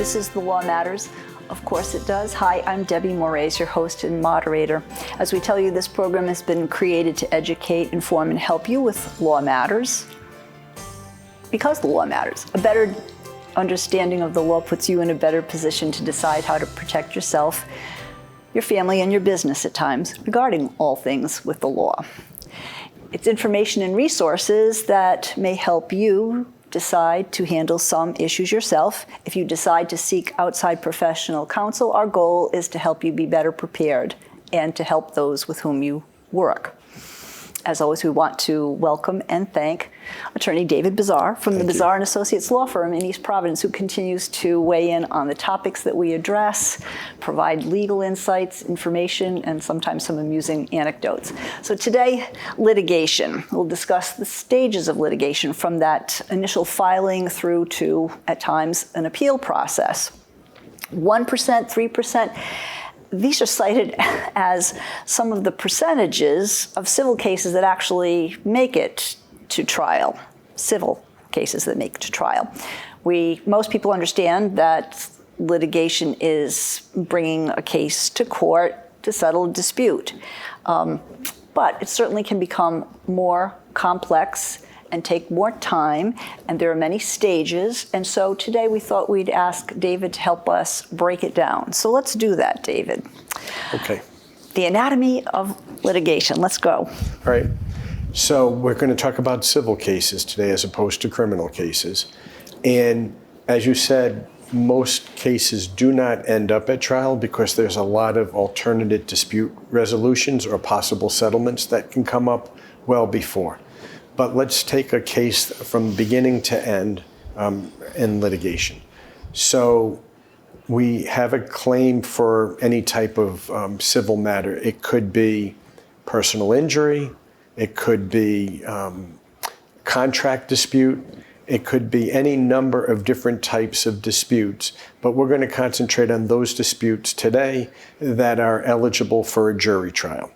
This is The Law Matters. Of course it does. Hi, I'm Debbie Moraes, your host and moderator. As we tell you, this program has been created to educate, inform, and help you with law matters. Because the law matters. A better understanding of the law puts you in a better position to decide how to protect yourself, your family, and your business at times regarding all things with the law. It's information and resources that may help you decide to handle some issues yourself. If you decide to seek outside professional counsel, our goal is to help you be better prepared and to help those with whom you work. As always, we want to welcome and thank Attorney David Bazar from the Bazar and Associates law firm in East Providence, who continues to weigh in on the topics that we address, provide legal insights, information, and sometimes some amusing anecdotes. So today, litigation. We'll discuss the stages of litigation from that initial filing through to, at times, an appeal process. 1%, 3%. These are cited as some of the percentages of civil cases that actually make it to trial, civil cases that make it to trial. Most people understand that litigation is bringing a case to court to settle a dispute. But it certainly can become more complex and take more time, and there are many stages. And so today we thought we'd ask David to help us break it down. So let's do that, David. Okay. The anatomy of litigation. Let's go. All right. So we're going to talk about civil cases today as opposed to criminal cases. And as you said, most cases do not end up at trial because there's a lot of alternative dispute resolutions or possible settlements that can come up well before. But let's take a case from beginning to end in litigation. So we have a claim for any type of civil matter. It could be personal injury. It could be contract dispute. It could be any number of different types of disputes. But we're going to concentrate on those disputes today that are eligible for a jury trial.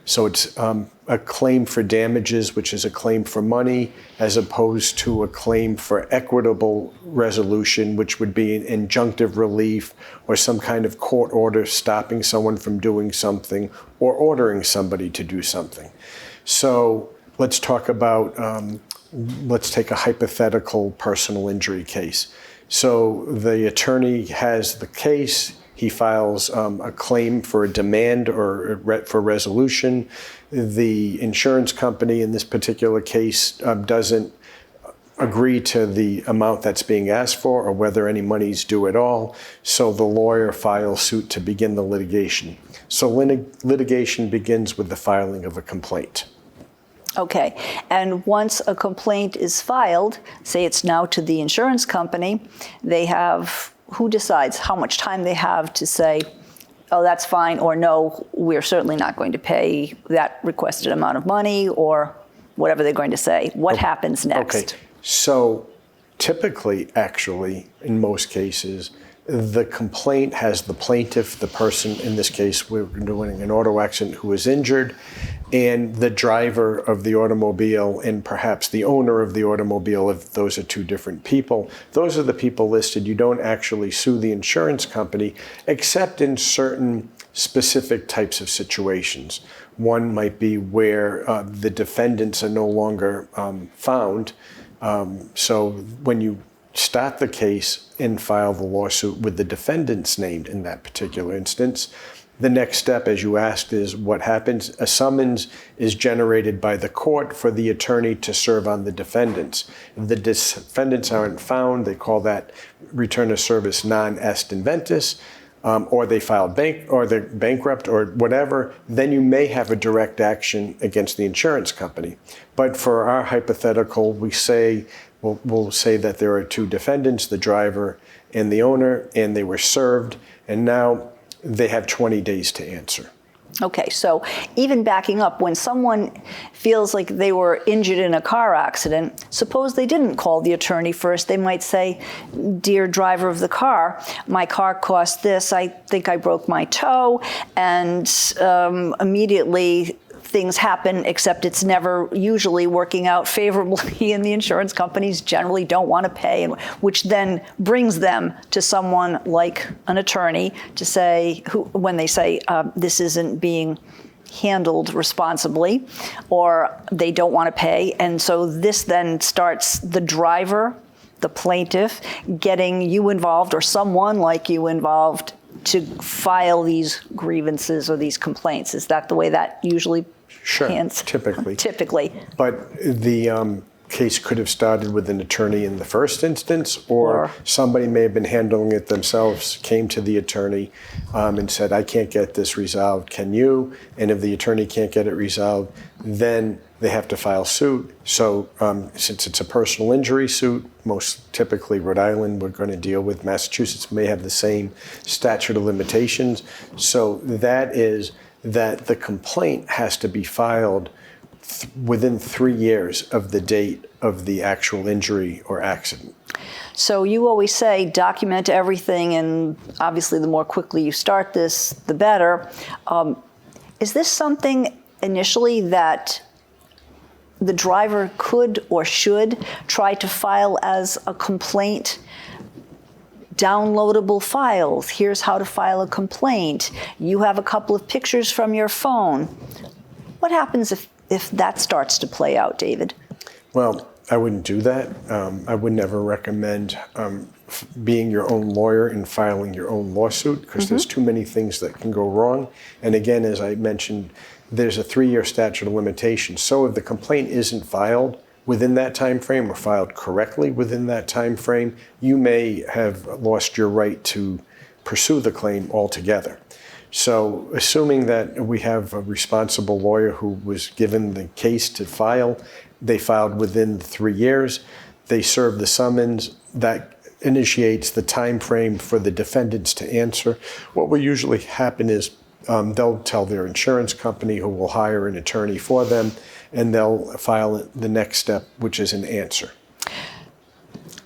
So it's a claim for damages, which is a claim for money, as opposed to a claim for equitable resolution, which would be an injunctive relief or some kind of court order stopping someone from doing something or ordering somebody to do something. So let's talk about, let's take a hypothetical personal injury case. So the attorney has the case. He files a claim for a demand or for resolution. The insurance company in this particular case doesn't agree to the amount that's being asked for or whether any money is due at all. So the lawyer files suit to begin the litigation. So litigation begins with the filing of a complaint. Okay, and once a complaint is filed, say it's now to the insurance company, they have, who decides how much time they have to say, oh, that's fine, or no, we're certainly not going to pay that requested amount of money, or whatever they're going to say. What happens next? Okay, so typically, actually, in most cases, the complaint has the plaintiff, the person, in this case, we're doing an auto accident, who is injured, and the driver of the automobile and perhaps the owner of the automobile, if those are two different people. Those are the people listed. You don't actually sue the insurance company, except in certain specific types of situations. One might be where the defendants are no longer found. So when you start the case and file the lawsuit with the defendants named in that particular instance, the next step, as you asked, is what happens. A summons is generated by the court for the attorney to serve on the defendants. If the defendants aren't found, they call that return of service non est inventus, or they file or they're bankrupt or whatever, then you may have a direct action against the insurance company. But for our hypothetical, we'll say that there are two defendants, the driver and the owner, and they were served, and now they have 20 days to answer. Okay, so even backing up, when someone feels like they were injured in a car accident, suppose they didn't call the attorney first, they might say, dear driver of the car, my car cost this, I think I broke my toe, and immediately things happen, except it's never usually working out favorably, and the insurance companies generally don't want to pay, which then brings them to someone like an attorney to say, when they say this isn't being handled responsibly, or they don't want to pay. And so this then starts the driver, the plaintiff, getting you involved or someone like you involved to file these grievances or these complaints. Is that the way that usually hands? Typically. Typically. But the case could have started with an attorney in the first instance, or somebody may have been handling it themselves, came to the attorney and said, I can't get this resolved, can you? And if the attorney can't get it resolved, then they have to file suit. So since it's a personal injury suit, most typically Rhode Island we're going to deal with. Massachusetts may have the same statute of limitations. So that is that the complaint has to be filed within 3 years of the date of the actual injury or accident. So you always say document everything, and obviously the more quickly you start this, the better. Is this something initially that the driver could or should try to file as a complaint? Downloadable files. Here's how to file a complaint. You have a couple of pictures from your phone. What happens if that starts to play out, David? Well, I wouldn't do that. I would never recommend being your own lawyer and filing your own lawsuit, because there's too many things that can go wrong. And again, as I mentioned, there's a 3-year statute of limitations. So if the complaint isn't filed within that time frame or filed correctly within that time frame, you may have lost your right to pursue the claim altogether. So assuming that we have a responsible lawyer who was given the case to file, they filed within 3 years, they served the summons, that initiates the time frame for the defendants to answer. What will usually happen is they'll tell their insurance company, who will hire an attorney for them, and they'll file the next step, which is an answer.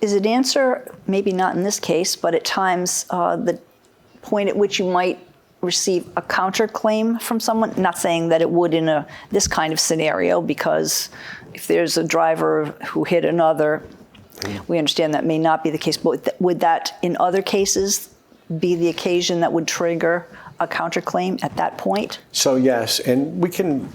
Is an answer, maybe not in this case, but at times the point at which you might receive a counterclaim from someone? Not saying that it would in this kind of scenario, because if there's a driver who hit another, we understand that may not be the case, but would that in other cases be the occasion that would trigger a counterclaim at that point? So yes, and we can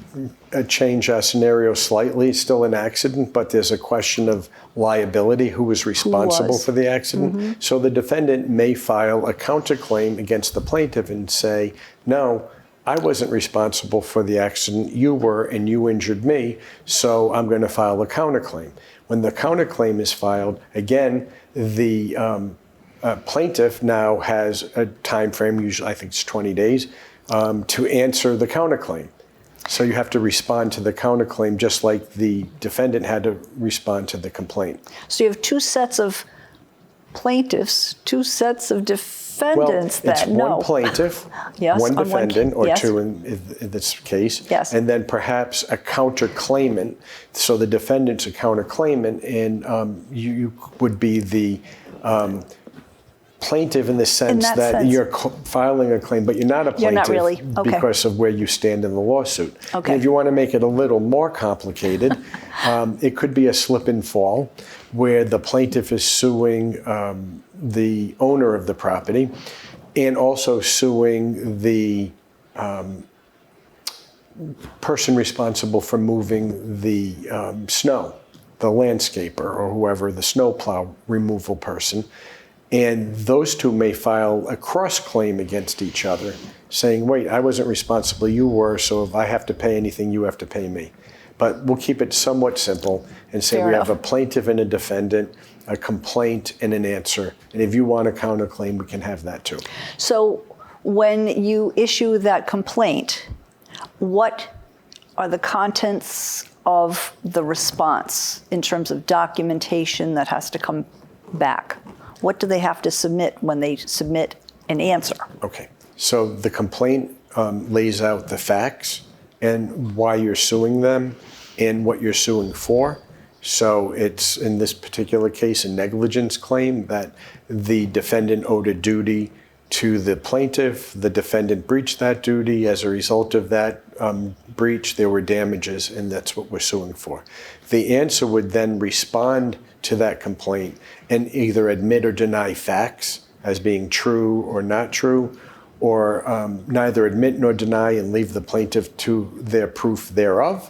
change our scenario slightly. It's still an accident, but there's a question of liability, who was responsible for the accident. So the defendant may file a counterclaim against the plaintiff and say, no, I wasn't responsible for the accident, you were, and you injured me, so I'm going to file a counterclaim. When the counterclaim is filed, again, the plaintiff now has a time frame, usually I think it's 20 days, to answer the counterclaim. So you have to respond to the counterclaim just like the defendant had to respond to the complaint. So you have two sets of plaintiffs, two sets of defendants. Well, it's one plaintiff, yes, one defendant, or yes. two in this case, yes. And then perhaps a counterclaimant. So the defendant's a counterclaimant, and you would be the plaintiff in the sense that you're filing a claim, but you're not a plaintiff. You're not really. Okay. Because of where you stand in the lawsuit. Okay. And if you want to make it a little more complicated, it could be a slip and fall where the plaintiff is suing the owner of the property and also suing the person responsible for moving the snow, the landscaper or whoever, the snowplow removal person. And those two may file a cross-claim against each other, saying, wait, I wasn't responsible, you were, so if I have to pay anything, you have to pay me. But we'll keep it somewhat simple and say we have a plaintiff and a defendant, a complaint and an answer. And if you want a counterclaim, we can have that too. So when you issue that complaint, what are the contents of the response in terms of documentation that has to come back? What do they have to submit when they submit an answer? Okay. So the complaint lays out the facts and why you're suing them and what you're suing for. So it's, in this particular case, a negligence claim that the defendant owed a duty to the plaintiff, the defendant breached that duty. As a result of that breach, there were damages, and that's what we're suing for. The answer would then respond to that complaint and either admit or deny facts as being true or not true, or neither admit nor deny and leave the plaintiff to their proof thereof.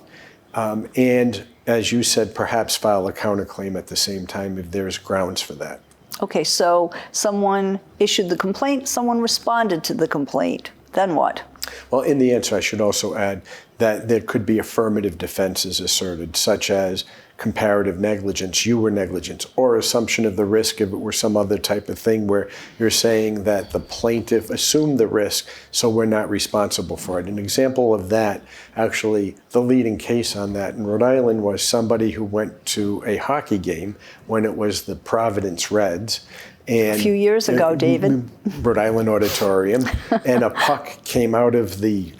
And as you said, perhaps file a counterclaim at the same time if there's grounds for that. Okay, so someone issued the complaint, someone responded to the complaint. Then what? Well, in the answer, I should also add that there could be affirmative defenses asserted, such as comparative negligence, you were negligent, or assumption of the risk if it were some other type of thing where you're saying that the plaintiff assumed the risk, so we're not responsible for it. An example of that, actually, the leading case on that in Rhode Island was somebody who went to a hockey game when it was the Providence Reds. And a few years ago, David. Rhode Island Auditorium, and a puck came out of the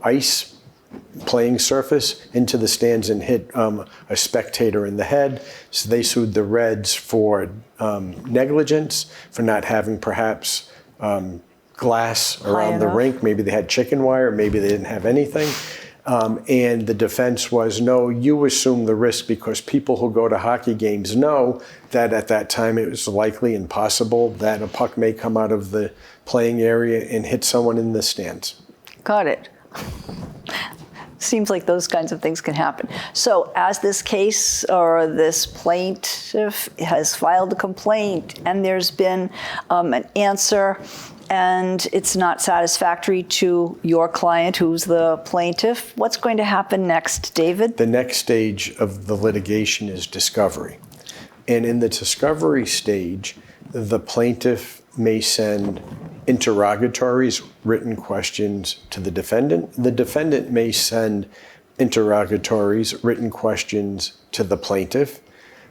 ice playing surface into the stands and hit a spectator in the head. So they sued the Reds for negligence, for not having perhaps glass around the rink. Maybe they had chicken wire, maybe they didn't have anything. And the defense was, no, you assume the risk because people who go to hockey games know that at that time it was likely and possible that a puck may come out of the playing area and hit someone in the stands. Got it. Seems like those kinds of things can happen. So as this case or this plaintiff has filed a complaint and there's been an answer and it's not satisfactory to your client, who's the plaintiff, what's going to happen next, David? The next stage of the litigation is discovery. And in the discovery stage, the plaintiff may send interrogatories, written questions to the defendant. The defendant may send interrogatories, written questions to the plaintiff.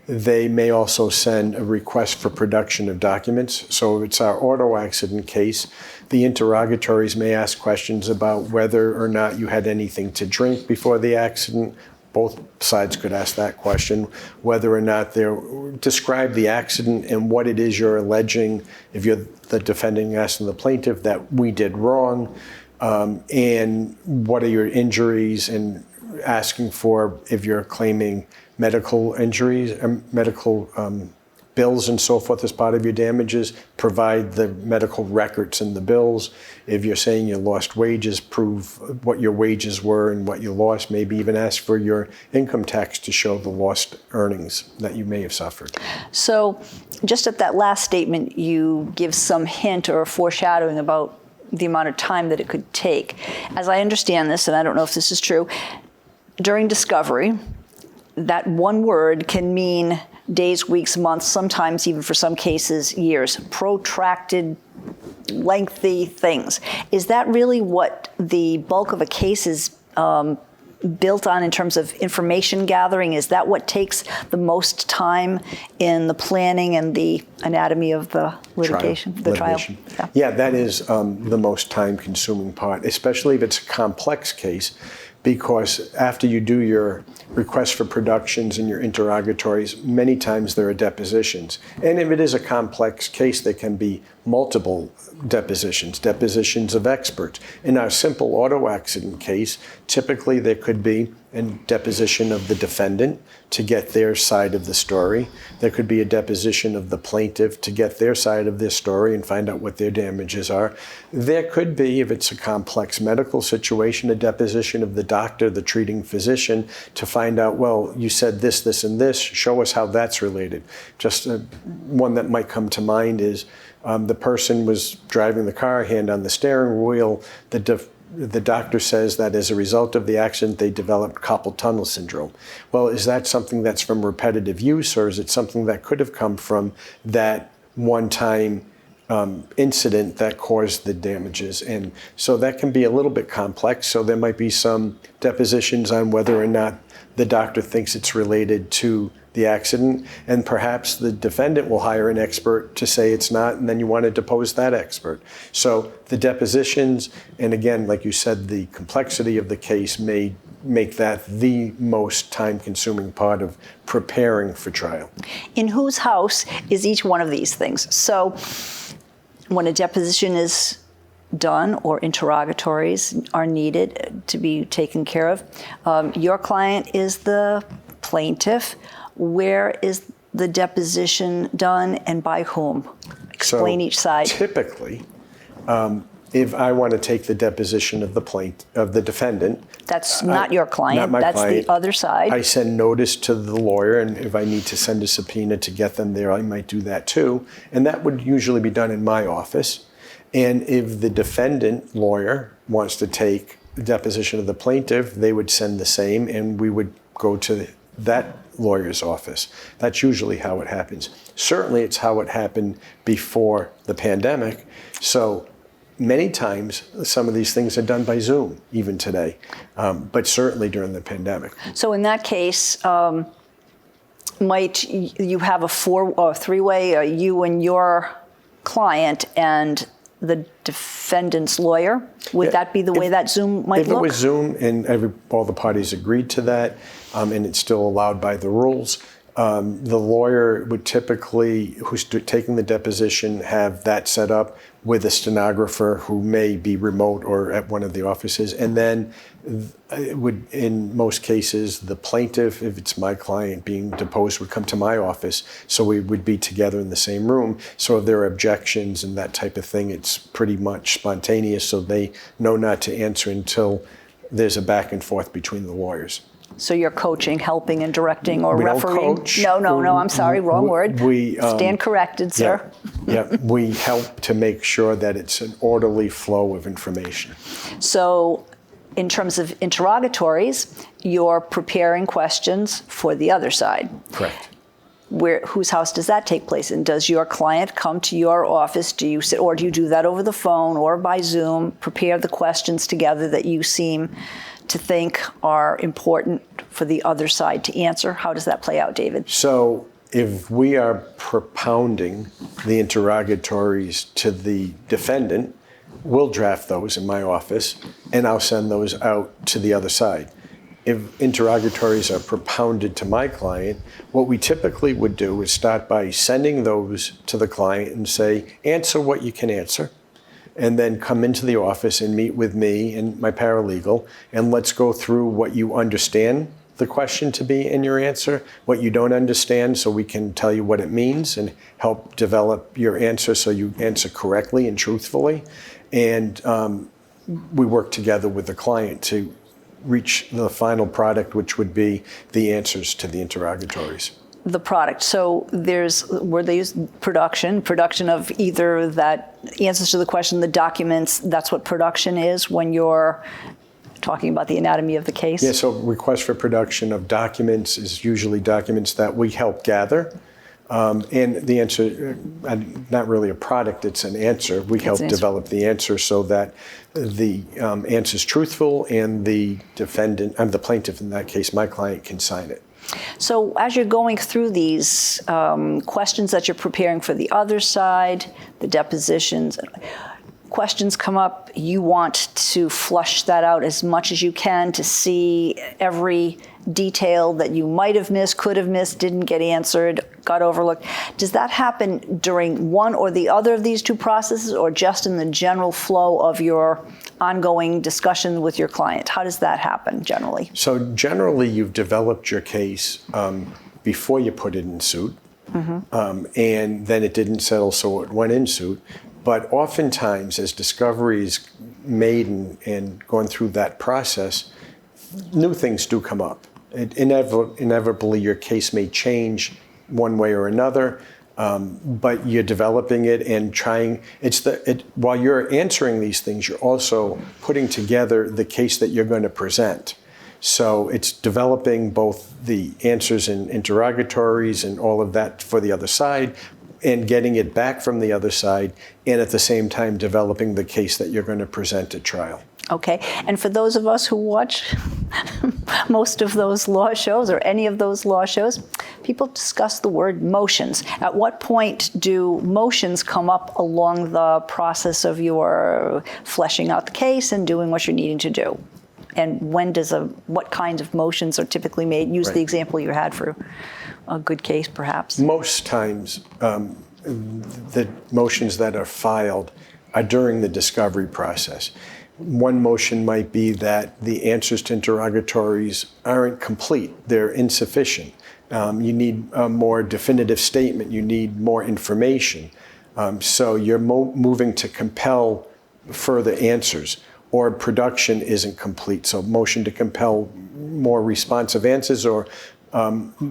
They may also send a request for production of documents. So if it's our auto accident case, the interrogatories may ask questions about whether or not you had anything to drink before the accident. Both sides could ask that question, whether or not they describe the accident and what it is you're alleging, if you're the defendant asking the plaintiff, that we did wrong, and what are your injuries, and asking for if you're claiming medical injuries, medical bills and so forth as part of your damages, provide the medical records and the bills. If you're saying you lost wages, prove what your wages were and what you lost. Maybe even ask for your income tax to show the lost earnings that you may have suffered. So just at that last statement, you give some hint or foreshadowing about the amount of time that it could take. As I understand this, and I don't know if this is true, during discovery, that one word can mean days, weeks, months, sometimes even for some cases, years, protracted, lengthy things. Is that really what the bulk of a case is built on in terms of information gathering? Is that what takes the most time in the planning and the anatomy of the litigation, the trial? Yeah, that is the most time-consuming part, especially if it's a complex case, because after you do your request for productions and your interrogatories, many times there are depositions. And if it is a complex case, there can be multiple depositions of experts. In our simple auto accident case, typically there could be a deposition of the defendant to get their side of the story. There could be a deposition of the plaintiff to get their side of their story and find out what their damages are. There could be, if it's a complex medical situation, a deposition of the doctor, the treating physician, to find out, well, you said this, this, and this. Show us how that's related. Just one that might come to mind is the person was driving the car, hand on the steering wheel. The doctor says that as a result of the accident, they developed carpal tunnel syndrome. Well, is that something that's from repetitive use, or is it something that could have come from that one-time incident that caused the damages? And so that can be a little bit complex. So there might be some depositions on whether or not the doctor thinks it's related to the accident, and perhaps the defendant will hire an expert to say it's not, and then you want to depose that expert. So the depositions, and again, like you said, the complexity of the case may make that the most time-consuming part of preparing for trial. In whose house is each one of these things? So when a deposition is done or interrogatories are needed to be taken care of, your client is the plaintiff. Where is the deposition done and by whom? Explain each side. Typically, if I want to take the deposition of the defendant, that's not your client. Not my that's client. The other side. I send notice to the lawyer, and if I need to send a subpoena to get them there, I might do that too. And that would usually be done in my office. And if the defendant lawyer wants to take the deposition of the plaintiff, they would send the same, and we would go to that lawyer's office. That's usually how it happens. Certainly, it's how it happened before the pandemic. So many times, some of these things are done by Zoom, even today, but certainly during the pandemic. So in that case, might you have a three-way, you and your client and the defendant's lawyer? Would that be the way that Zoom might look? If it was Zoom and all the parties agreed to that, and it's still allowed by the rules, the lawyer would typically, who's taking the deposition, have that set up with a stenographer who may be remote or at one of the offices. And then it would, in most cases, the plaintiff, if it's my client being deposed, would come to my office. So we would be together in the same room. So if there are objections and that type of thing, it's pretty much spontaneous. So they know not to answer until there's a back and forth between the lawyers. So you're coaching, helping, and directing, or we refereeing? Don't coach. No, I'm sorry, wrong word. We stand corrected, sir. Yeah, we help to make sure that it's an orderly flow of information. So in terms of interrogatories, you're preparing questions for the other side. Correct. Whose house does that take place in? Does your client come to your office? Do you sit, or do you do that over the phone or by Zoom, prepare the questions together that you seem to think are important for the other side to answer? How does that play out, David? So if we are propounding the interrogatories to the defendant, we'll draft those in my office, and I'll send those out to the other side. If interrogatories are propounded to my client, what we typically would do is start by sending those to the client and say, answer what you can answer, and then come into the office and meet with me and my paralegal, and let's go through what you understand the question to be in your answer, what you don't understand, so we can tell you what it means and help develop your answer so you answer correctly and truthfully. And we work together with the client to reach the final product, which would be the answers to the interrogatories. The product. So where they use production of either that answers to the question, the documents, that's what production is when you're talking about the anatomy of the case? Yeah, so request for production of documents is usually documents that we help gather. And the answer, not really a product, it's an answer. We help develop the answer so that the answer is truthful and the defendant, the plaintiff in that case, my client, can sign it. So as you're going through these questions that you're preparing for the other side, the depositions, questions come up, you want to flush that out as much as you can to see every detail that you might have missed, could have missed, didn't get answered, got overlooked. Does that happen during one or the other of these two processes, or just in the general flow of your ongoing discussion with your client? How does that happen generally? So generally, you've developed your case before you put it in suit, and then it didn't settle, so it went in suit. But oftentimes, as discovery is made and gone through that process, new things do come up. Inevitably, your case may change one way or another, but you're developing it and trying. While you're answering these things, you're also putting together the case that you're going to present. So it's developing both the answers and interrogatories and all of that for the other side, and getting it back from the other side, and at the same time developing the case that you're going to present at trial. Okay, and for those of us who watch most of those law shows or any of those law shows, people discuss the word motions. At what point do motions come up along the process of your fleshing out the case and doing what you're needing to do? And what kinds of motions are typically made? Use the example you had for a good case, perhaps. Most times, the motions that are filed are during the discovery process. One motion might be that the answers to interrogatories aren't complete, they're insufficient. You need a more definitive statement, you need more information. So you're moving to compel further answers, or production isn't complete. So motion to compel more responsive answers, or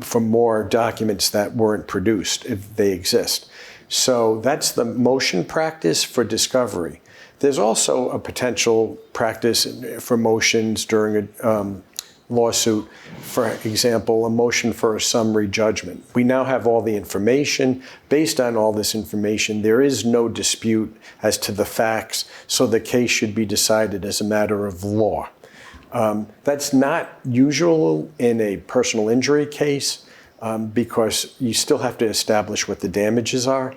for more documents that weren't produced if they exist. So that's the motion practice for discovery. There's also a potential practice for motions during a lawsuit. For example, a motion for a summary judgment. We now have all the information. Based on all this information, there is no dispute as to the facts, so the case should be decided as a matter of law. That's not usual in a personal injury case because you still have to establish what the damages are.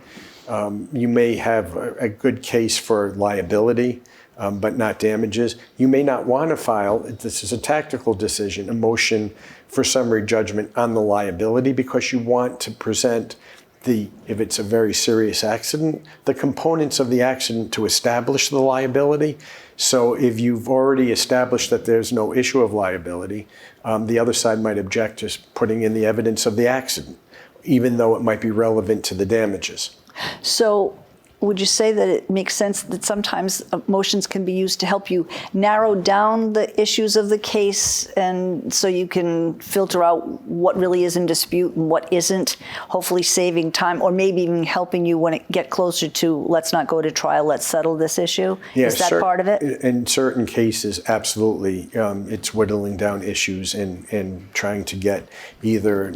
You may have a good case for liability, but not damages. You may not want to file, this is a tactical decision, a motion for summary judgment on the liability because you want to present if it's a very serious accident, the components of the accident to establish the liability. So if you've already established that there's no issue of liability, the other side might object to putting in the evidence of the accident, even though it might be relevant to the damages. So would you say that it makes sense that sometimes motions can be used to help you narrow down the issues of the case, and so you can filter out what really is in dispute and what isn't, hopefully saving time, or maybe even helping you when it get closer to let's not go to trial, let's settle this issue? Yeah, is that part of it? In certain cases, absolutely. It's whittling down issues and trying to get either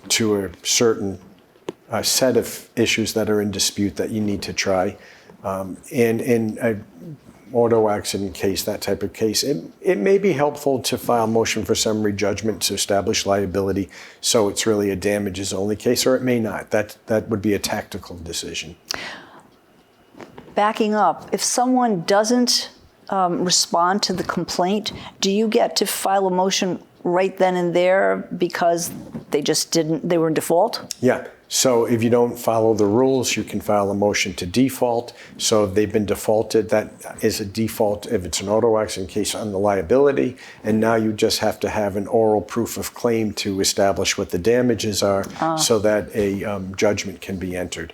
to a certain set of issues that are in dispute that you need to try. And in an auto accident case, that type of case, it may be helpful to file motion for summary judgment to establish liability, so it's really a damages only case, or it may not. That would be a tactical decision. Backing up, if someone doesn't respond to the complaint, do you get to file a motion right then and there because they were in default? Yeah. So if you don't follow the rules, you can file a motion to default. So if they've been defaulted, that is a default if it's an auto accident case on the liability. And now you just have to have an oral proof of claim to establish what the damages are so that a judgment can be entered.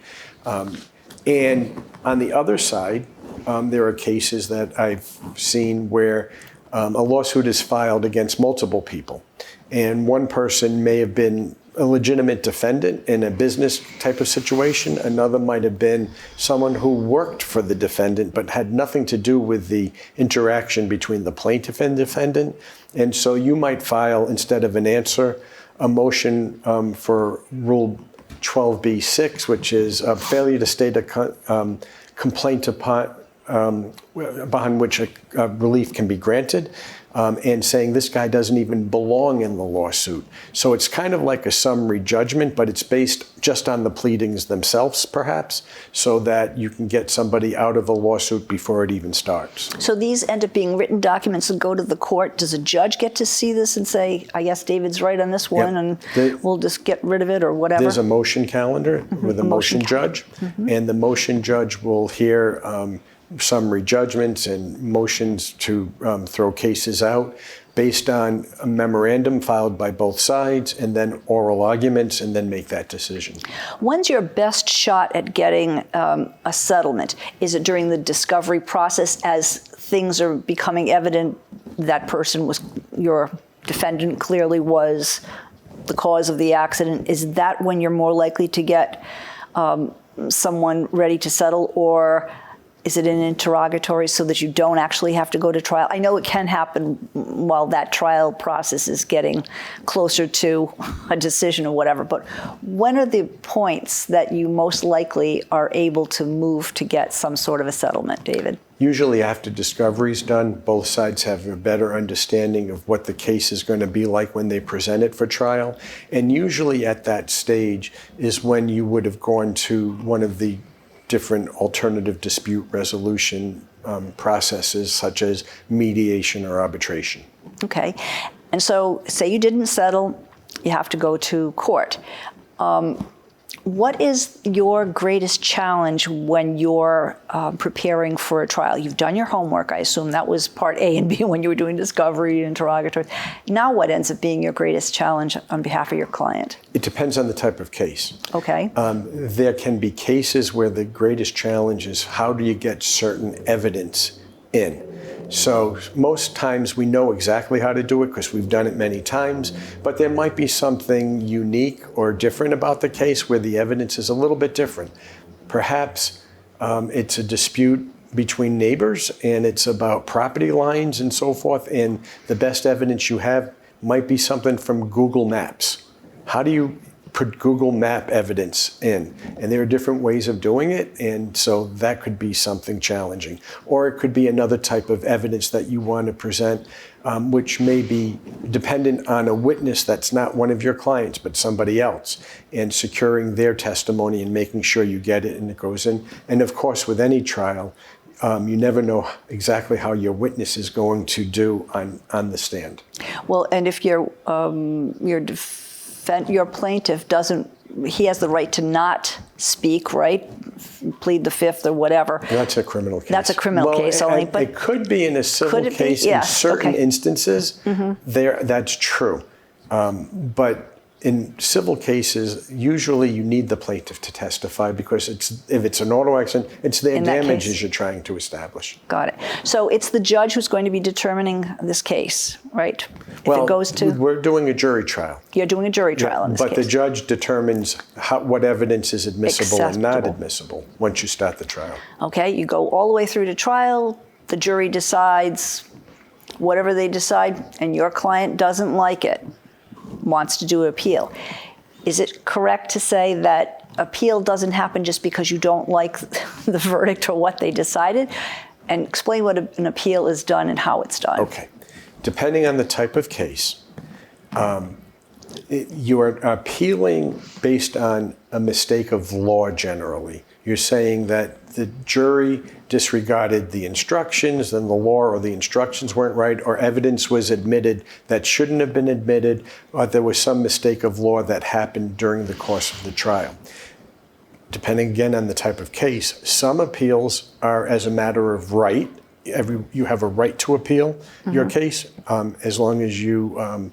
And on the other side, there are cases that I've seen where a lawsuit is filed against multiple people. And one person may have been a legitimate defendant in a business type of situation. Another might have been someone who worked for the defendant but had nothing to do with the interaction between the plaintiff and defendant. And so you might file, instead of an answer, a motion for Rule 12b-6, which is a failure to state a complaint upon which a relief can be granted, and saying this guy doesn't even belong in the lawsuit. So it's kind of like a summary judgment, but it's based just on the pleadings themselves, perhaps, so that you can get somebody out of a lawsuit before it even starts. So these end up being written documents that go to the court. Does a judge get to see this and say, I guess David's right on this one, and we'll just get rid of it or whatever? There's a motion calendar with a motion judge, and the motion judge will hear summary judgments and motions to throw cases out based on a memorandum filed by both sides, and then oral arguments, and then make that decision. When's your best shot at getting a settlement? Is it during the discovery process as things are becoming evident that person was, your defendant clearly was the cause of the accident? Is that when you're more likely to get someone ready to settle, or is it an interrogatory so that you don't actually have to go to trial? I know it can happen while that trial process is getting closer to a decision or whatever, but when are the points that you most likely are able to move to get some sort of a settlement, David? Usually after discovery is done, both sides have a better understanding of what the case is going to be like when they present it for trial. And usually at that stage is when you would have gone to one of the different alternative dispute resolution processes, such as mediation or arbitration. Okay. And so say you didn't settle, you have to go to court. What is your greatest challenge when you're preparing for a trial? You've done your homework, I assume. That was part A and B when you were doing discovery and interrogatories. Now what ends up being your greatest challenge on behalf of your client? It depends on the type of case. Okay. There can be cases where the greatest challenge is how do you get certain evidence in? So most times we know exactly how to do it because we've done it many times, but there might be something unique or different about the case where the evidence is a little bit different. Perhaps it's a dispute between neighbors and it's about property lines and so forth, and the best evidence you have might be something from Google Maps. How do you put Google Map evidence in? And there are different ways of doing it, and so that could be something challenging. Or it could be another type of evidence that you want to present, which may be dependent on a witness that's not one of your clients, but somebody else, and securing their testimony and making sure you get it and it goes in. And of course, with any trial, you never know exactly how your witness is going to do on the stand. Well, and if your plaintiff doesn't, he has the right to not speak, right? Plead the fifth or whatever. That's a criminal case. That's a criminal case only. But it could be in a civil case in certain instances. That's true. But in civil cases, usually you need the plaintiff to testify because if it's an auto accident, it's their damages you're trying to establish. Got it. So it's the judge who's going to be determining this case, right? Well, it goes to, we're doing a jury trial. You're doing a jury trial in this case. But the judge determines what evidence is admissible and not admissible once you start the trial. Okay, you go all the way through to trial. The jury decides whatever they decide, and your client doesn't like it, wants to do an appeal. Is it correct to say that appeal doesn't happen just because you don't like the verdict or what they decided? And explain what an appeal is done and how it's done. Okay. Depending on the type of case, you are appealing based on a mistake of law generally. You're saying that the jury disregarded the instructions, then the law or the instructions weren't right, or evidence was admitted that shouldn't have been admitted, or there was some mistake of law that happened during the course of the trial. Depending again on the type of case, some appeals are as a matter of right. You have a right to appeal your case as long as you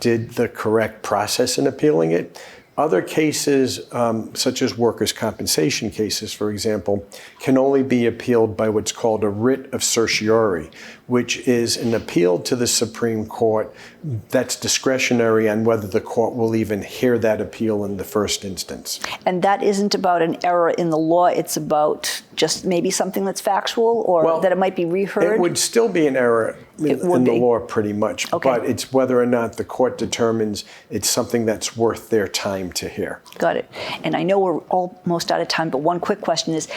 did the correct process in appealing it. Other cases, such as workers' compensation cases, for example, can only be appealed by what's called a writ of certiorari, which is an appeal to the Supreme Court that's discretionary on whether the court will even hear that appeal in the first instance. And that isn't about an error in the law, it's about just maybe something that's factual, or that it might be reheard? It would still be an error in the law pretty much, but it's whether or not the court determines it's something that's worth their time to hear. Got it. And I know we're almost out of time, but one quick question is,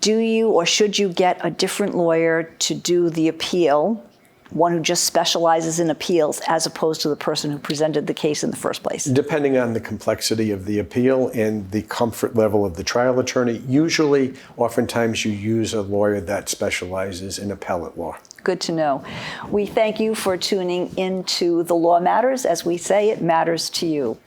do you or should you get a different lawyer to do the appeal, one who just specializes in appeals, as opposed to the person who presented the case in the first place? Depending on the complexity of the appeal and the comfort level of the trial attorney, usually, oftentimes you use a lawyer that specializes in appellate law. Good to know. We thank you for tuning into The Law Matters. As we say, it matters to you.